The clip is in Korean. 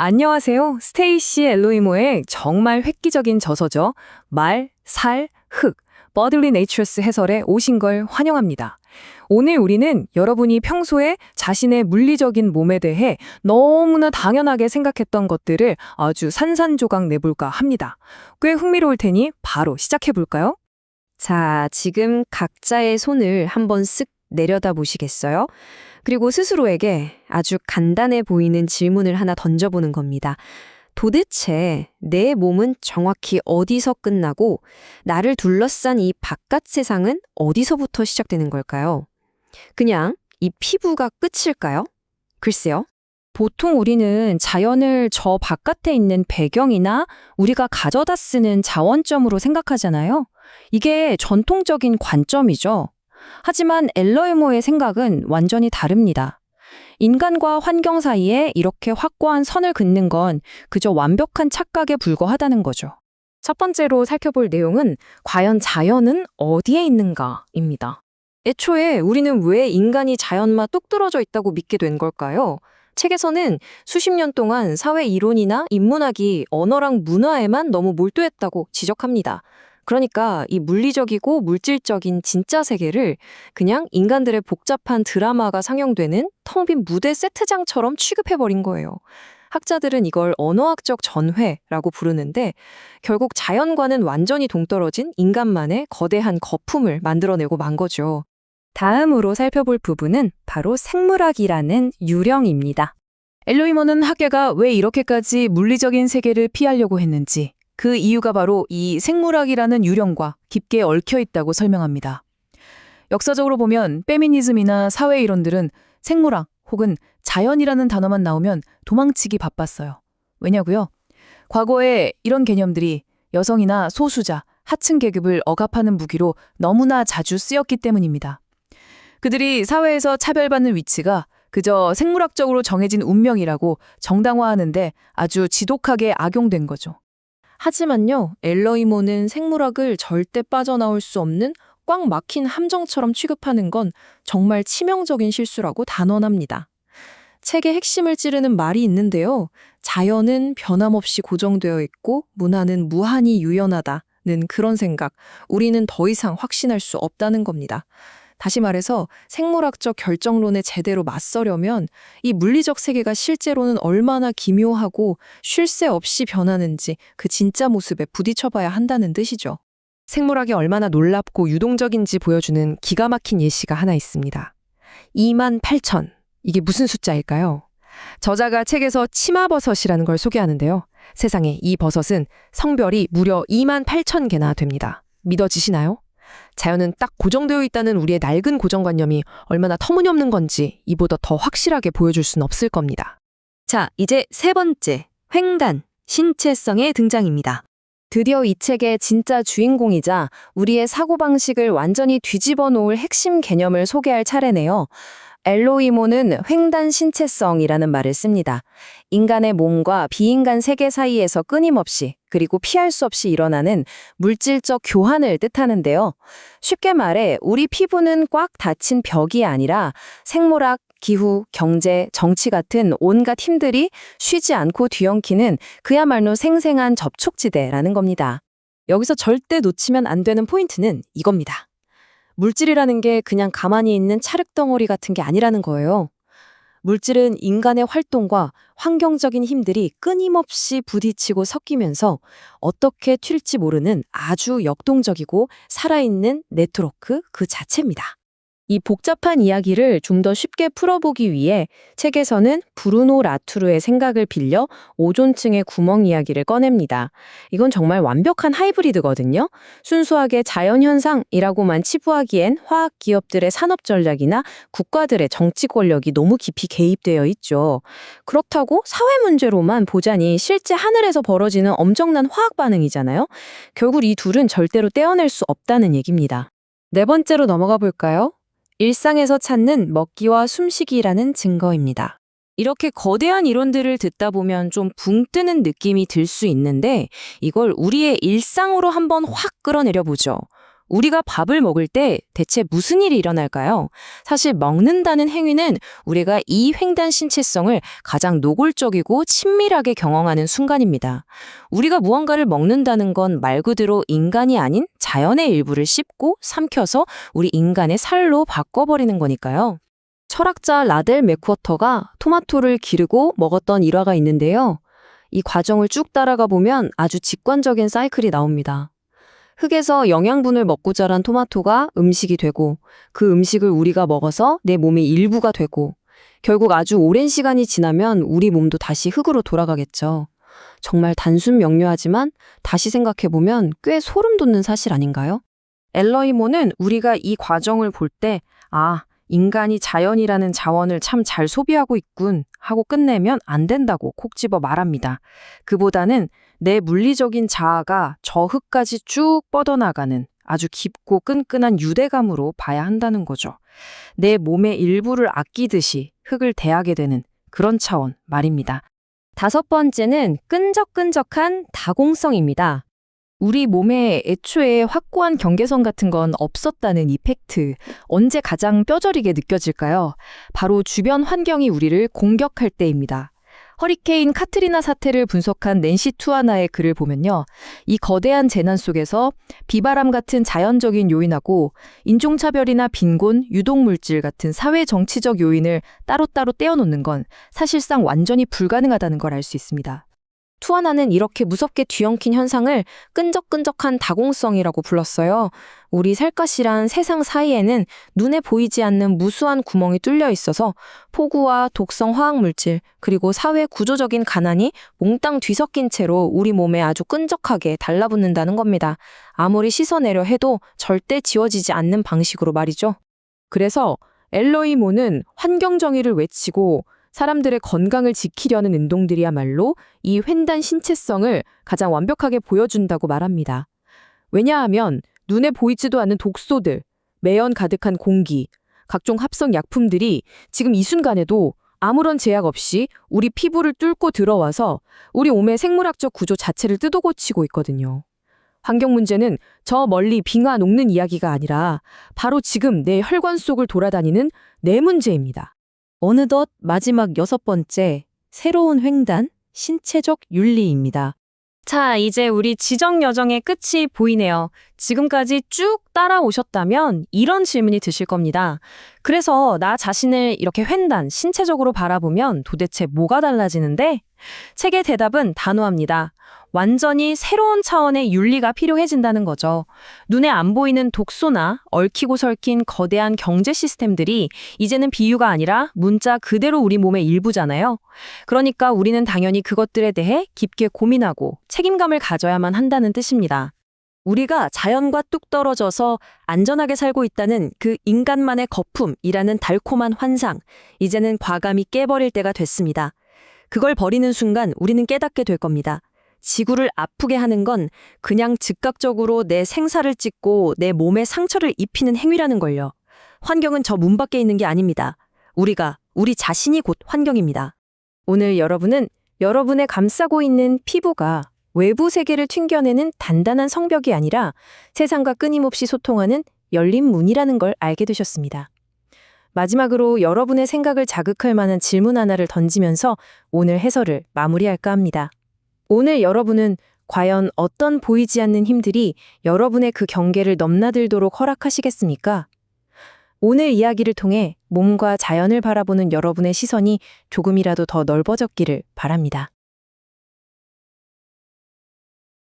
안녕하세요. 스테이시 엘로이모의 정말 획기적인 저서죠. 말, 살, 흙, Bodily Natures 해설에 오신 걸 환영합니다. 오늘 우리는 여러분이 평소에 자신의 물리적인 몸에 대해 너무나 당연하게 생각했던 것들을 아주 산산조각 내볼까 합니다. 꽤 흥미로울 테니 바로 시작해볼까요? 자, 지금 각자의 손을 한번 쓱 내려다 보시겠어요? 그리고 스스로에게 아주 간단해 보이는 질문을 하나 던져보는 겁니다. 도대체 내 몸은 정확히 어디서 끝나고 나를 둘러싼 이 바깥 세상은 어디서부터 시작되는 걸까요? 그냥 이 피부가 끝일까요? 글쎄요. 보통 우리는 자연을 저 바깥에 있는 배경이나 우리가 가져다 쓰는 자원점으로 생각하잖아요. 이게 전통적인 관점이죠. 하지만 엘러이모의 생각은 완전히 다릅니다. 인간과 환경 사이에 이렇게 확고한 선을 긋는 건 그저 완벽한 착각에 불과하다는 거죠. 첫 번째로 살펴볼 내용은 과연 자연은 어디에 있는가입니다. 애초에 우리는 왜 인간이 자연과 뚝 떨어져 있다고 믿게 된 걸까요? 책에서는 수십 년 동안 사회 이론이나 인문학이 언어랑 문화에만 너무 몰두했다고 지적합니다. 그러니까 이 물리적이고 물질적인 진짜 세계를 그냥 인간들의 복잡한 드라마가 상영되는 텅 빈 무대 세트장처럼 취급해버린 거예요. 학자들은 이걸 언어학적 전회라고 부르는데 결국 자연과는 완전히 동떨어진 인간만의 거대한 거품을 만들어내고 만 거죠. 다음으로 살펴볼 부분은 바로 생물학이라는 유령입니다. 엘로이모는 학계가 왜 이렇게까지 물리적인 세계를 피하려고 했는지 그 이유가 바로 이 생물학이라는 유령과 깊게 얽혀 있다고 설명합니다. 역사적으로 보면 페미니즘이나 사회 이론들은 생물학 혹은 자연이라는 단어만 나오면 도망치기 바빴어요. 왜냐고요? 과거에 이런 개념들이 여성이나 소수자, 하층 계급을 억압하는 무기로 너무나 자주 쓰였기 때문입니다. 그들이 사회에서 차별받는 위치가 그저 생물학적으로 정해진 운명이라고 정당화하는데 아주 지독하게 악용된 거죠. 하지만요, 엘러이모는 생물학을 절대 빠져나올 수 없는 꽉 막힌 함정처럼 취급하는 건 정말 치명적인 실수라고 단언합니다. 책의 핵심을 찌르는 말이 있는데요. 자연은 변함없이 고정되어 있고 문화는 무한히 유연하다는 그런 생각, 우리는 더 이상 확신할 수 없다는 겁니다. 다시 말해서 생물학적 결정론에 제대로 맞서려면 이 물리적 세계가 실제로는 얼마나 기묘하고 쉴 새 없이 변하는지 그 진짜 모습에 부딪혀봐야 한다는 뜻이죠. 생물학이 얼마나 놀랍고 유동적인지 보여주는 기가 막힌 예시가 하나 있습니다. 28,000. 이게 무슨 숫자일까요? 저자가 책에서 치마버섯이라는 걸 소개하는데요. 세상에 이 버섯은 성별이 무려 28,000개나 됩니다. 믿어지시나요? 자연은 딱 고정되어 있다는 우리의 낡은 고정관념이 얼마나 터무니없는 건지 이보다 더 확실하게 보여줄 수는 없을 겁니다. 자, 이제 세 번째, 횡단, 신체성의 등장입니다. 드디어 이 책의 진짜 주인공이자 우리의 사고방식을 완전히 뒤집어 놓을 핵심 개념을 소개할 차례네요. 엘로이모는 횡단 신체성이라는 말을 씁니다. 인간의 몸과 비인간 세계 사이에서 끊임없이 그리고 피할 수 없이 일어나는 물질적 교환을 뜻하는데요. 쉽게 말해 우리 피부는 꽉 닫힌 벽이 아니라 생물학, 기후, 경제, 정치 같은 온갖 힘들이 쉬지 않고 뒤엉키는 그야말로 생생한 접촉지대라는 겁니다. 여기서 절대 놓치면 안 되는 포인트는 이겁니다. 물질이라는 게 그냥 가만히 있는 찰흙덩어리 같은 게 아니라는 거예요. 물질은 인간의 활동과 환경적인 힘들이 끊임없이 부딪히고 섞이면서 어떻게 튈지 모르는 아주 역동적이고 살아있는 네트워크 그 자체입니다. 이 복잡한 이야기를 좀 더 쉽게 풀어보기 위해 책에서는 브루노 라투르의 생각을 빌려 오존층의 구멍 이야기를 꺼냅니다. 이건 정말 완벽한 하이브리드거든요. 순수하게 자연현상이라고만 치부하기엔 화학 기업들의 산업 전략이나 국가들의 정치 권력이 너무 깊이 개입되어 있죠. 그렇다고 사회 문제로만 보자니 실제 하늘에서 벌어지는 엄청난 화학 반응이잖아요. 결국 이 둘은 절대로 떼어낼 수 없다는 얘기입니다. 네 번째로 넘어가 볼까요? 일상에서 찾는 먹기와 숨쉬기라는 증거입니다. 이렇게 거대한 이론들을 듣다 보면 좀 붕 뜨는 느낌이 들 수 있는데 이걸 우리의 일상으로 한번 확 끌어내려 보죠. 우리가 밥을 먹을 때 대체 무슨 일이 일어날까요? 사실 먹는다는 행위는 우리가 이 횡단 신체성을 가장 노골적이고 친밀하게 경험하는 순간입니다. 우리가 무언가를 먹는다는 건 말 그대로 인간이 아닌 자연의 일부를 씹고 삼켜서 우리 인간의 살로 바꿔버리는 거니까요. 철학자 라델 맥쿼터가 토마토를 기르고 먹었던 일화가 있는데요. 이 과정을 쭉 따라가 보면 아주 직관적인 사이클이 나옵니다. 흙에서 영양분을 먹고 자란 토마토가 음식이 되고 그 음식을 우리가 먹어서 내 몸의 일부가 되고 결국 아주 오랜 시간이 지나면 우리 몸도 다시 흙으로 돌아가겠죠. 정말 단순 명료하지만 다시 생각해보면 꽤 소름 돋는 사실 아닌가요? 엘러이모는 우리가 이 과정을 볼 때 인간이 자연이라는 자원을 참 잘 소비하고 있군 하고 끝내면 안 된다고 콕 집어 말합니다. 그보다는 내 물리적인 자아가 저 흙까지 쭉 뻗어나가는 아주 깊고 끈끈한 유대감으로 봐야 한다는 거죠. 내 몸의 일부를 아끼듯이 흙을 대하게 되는 그런 차원 말입니다. 5번째는 끈적끈적한 다공성입니다. 우리 몸에 애초에 확고한 경계선 같은 건 없었다는 이 팩트, 언제 가장 뼈저리게 느껴질까요? 바로 주변 환경이 우리를 공격할 때입니다. 허리케인 카트리나 사태를 분석한 낸시 투아나의 글을 보면요. 이 거대한 재난 속에서 비바람 같은 자연적인 요인하고 인종차별이나 빈곤, 유독물질 같은 사회 정치적 요인을 따로따로 떼어놓는 건 사실상 완전히 불가능하다는 걸 알 수 있습니다. 투아나는 이렇게 무섭게 뒤엉킨 현상을 끈적끈적한 다공성이라고 불렀어요. 우리 살갗이란 세상 사이에는 눈에 보이지 않는 무수한 구멍이 뚫려 있어서 폭우와 독성 화학물질 그리고 사회 구조적인 가난이 몽땅 뒤섞인 채로 우리 몸에 아주 끈적하게 달라붙는다는 겁니다. 아무리 씻어내려 해도 절대 지워지지 않는 방식으로 말이죠. 그래서 엘러이모는 환경정의를 외치고 사람들의 건강을 지키려는 운동들이야말로 이 횡단 신체성을 가장 완벽하게 보여준다고 말합니다. 왜냐하면 눈에 보이지도 않는 독소들, 매연 가득한 공기, 각종 합성 약품들이 지금 이 순간에도 아무런 제약 없이 우리 피부를 뚫고 들어와서 우리 몸의 생물학적 구조 자체를 뜯어고치고 있거든요. 환경 문제는 저 멀리 빙하 녹는 이야기가 아니라 바로 지금 내 혈관 속을 돌아다니는 내 문제입니다. 어느덧 마지막 6번째, 새로운 횡단, 신체적 윤리입니다. 자, 이제 우리 지정 여정의 끝이 보이네요. 지금까지 쭉 따라오셨다면 이런 질문이 드실 겁니다. 그래서 나 자신을 이렇게 횡단, 신체적으로 바라보면 도대체 뭐가 달라지는데? 책의 대답은 단호합니다. 완전히 새로운 차원의 윤리가 필요해진다는 거죠. 눈에 안 보이는 독소나 얽히고 설킨 거대한 경제 시스템들이 이제는 비유가 아니라 문자 그대로 우리 몸의 일부잖아요. 그러니까 우리는 당연히 그것들에 대해 깊게 고민하고 책임감을 가져야만 한다는 뜻입니다. 우리가 자연과 뚝 떨어져서 안전하게 살고 있다는 그 인간만의 거품이라는 달콤한 환상, 이제는 과감히 깨버릴 때가 됐습니다. 그걸 버리는 순간 우리는 깨닫게 될 겁니다. 지구를 아프게 하는 건 그냥 즉각적으로 내 생사를 찢고 내 몸에 상처를 입히는 행위라는 걸요. 환경은 저 문 밖에 있는 게 아닙니다. 우리 자신이 곧 환경입니다. 오늘 여러분은 여러분의 감싸고 있는 피부가 외부 세계를 튕겨내는 단단한 성벽이 아니라 세상과 끊임없이 소통하는 열린 문이라는 걸 알게 되셨습니다. 마지막으로 여러분의 생각을 자극할 만한 질문 하나를 던지면서 오늘 해설을 마무리할까 합니다. 오늘 여러분은 과연 어떤 보이지 않는 힘들이 여러분의 그 경계를 넘나들도록 허락하시겠습니까? 오늘 이야기를 통해 몸과 자연을 바라보는 여러분의 시선이 조금이라도 더 넓어졌기를 바랍니다.